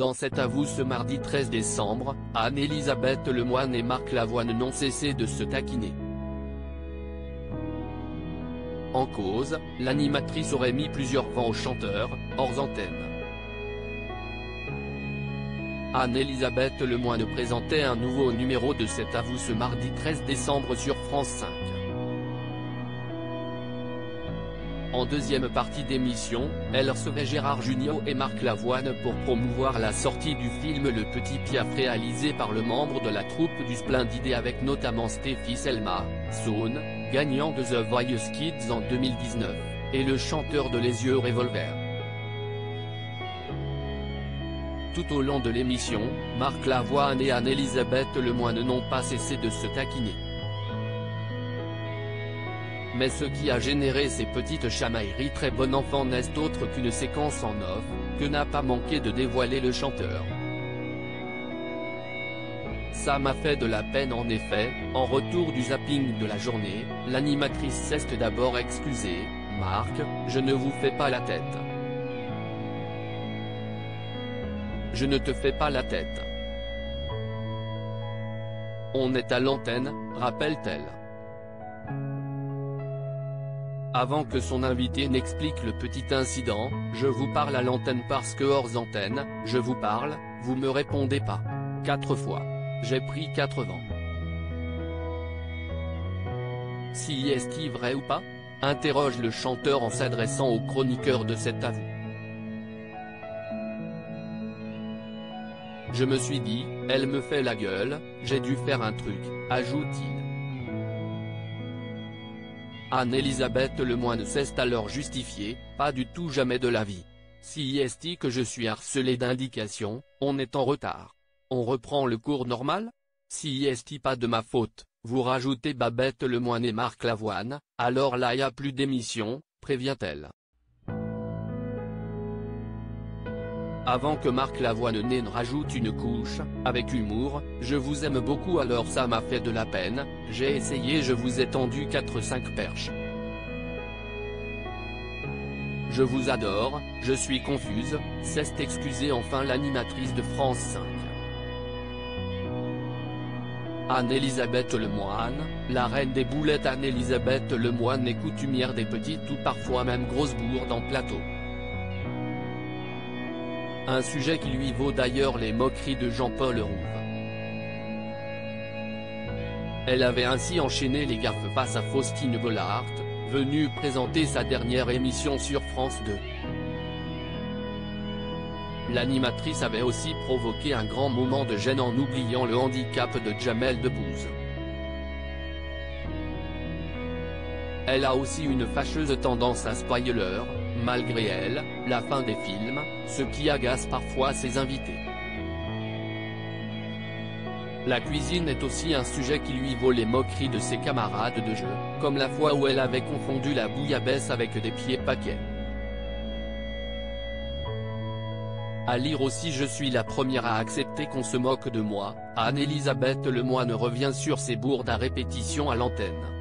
Dans cet avou ce mardi 13 décembre, Anne-Elisabeth Lemoine et Marc Lavoine n'ont cessé de se taquiner. En cause, l'animatrice aurait mis plusieurs vents au chanteur, hors antenne. Anne-Elisabeth Lemoine présentait un nouveau numéro de cet avou ce mardi 13 décembre sur France 5. En deuxième partie d'émission, elle recevait Gérard Jugnot et Marc Lavoine pour promouvoir la sortie du film Le Petit Piaf réalisé par le membre de la troupe du Splendide avec notamment Stéphie Selma, Saône, gagnant de The Voice Kids en 2019, et le chanteur de Les Yeux Revolver. Tout au long de l'émission, Marc Lavoine et Anne-Elisabeth Lemoine n'ont pas cessé de se taquiner. Mais ce qui a généré ces petites chamailleries très bon enfant n'est autre qu'une séquence en off, que n'a pas manqué de dévoiler le chanteur. Ça m'a fait de la peine en effet, en retour du zapping de la journée, l'animatrice s'est d'abord excusée, « Marc, je ne vous fais pas la tête. Je ne te fais pas la tête. On est à l'antenne », rappelle-t-elle. Avant que son invité n'explique le petit incident, « Je vous parle à l'antenne parce que hors antenne, je vous parle, vous me répondez pas. 4 fois. J'ai pris 4 vents. » Si est-il vrai ou pas ? Interroge le chanteur en s'adressant au chroniqueur de cet avou. Je me suis dit, elle me fait la gueule, j'ai dû faire un truc, ajoute-t-il. Anne-Elisabeth Lemoine s'est alors justifiée, pas du tout jamais de la vie. Si est-il que je suis harcelé d'indications, on est en retard. On reprend le cours normal ? Si est-il pas de ma faute, vous rajoutez Babette Lemoine et Marc Lavoine, alors là y a plus d'émission, prévient-elle. Avant que Marc Lavoine ne rajoute une couche, avec humour, « Je vous aime beaucoup alors ça m'a fait de la peine, j'ai essayé je vous ai tendu 4-5 perches. Je vous adore, je suis confuse », s'est excusée enfin l'animatrice de France 5. Anne-Elisabeth Lemoine, la reine des boulettes. Anne-Elisabeth Lemoine est coutumière des petites ou parfois même grosses bourdes en plateau. Un sujet qui lui vaut d'ailleurs les moqueries de Jean-Paul Rouve. Elle avait ainsi enchaîné les gaffes face à Faustine Bollaert, venue présenter sa dernière émission sur France 2. L'animatrice avait aussi provoqué un grand moment de gêne en oubliant le handicap de Jamel Debbouze. Elle a aussi une fâcheuse tendance à spoiler, malgré elle, la fin des films, ce qui agace parfois ses invités. La cuisine est aussi un sujet qui lui vaut les moqueries de ses camarades de jeu, comme la fois où elle avait confondu la bouillabaisse avec des pieds paquets. À lire aussi Je suis la première à accepter qu'on se moque de moi, Anne-Elisabeth Lemoine revient sur ses bourdes à répétition à l'antenne.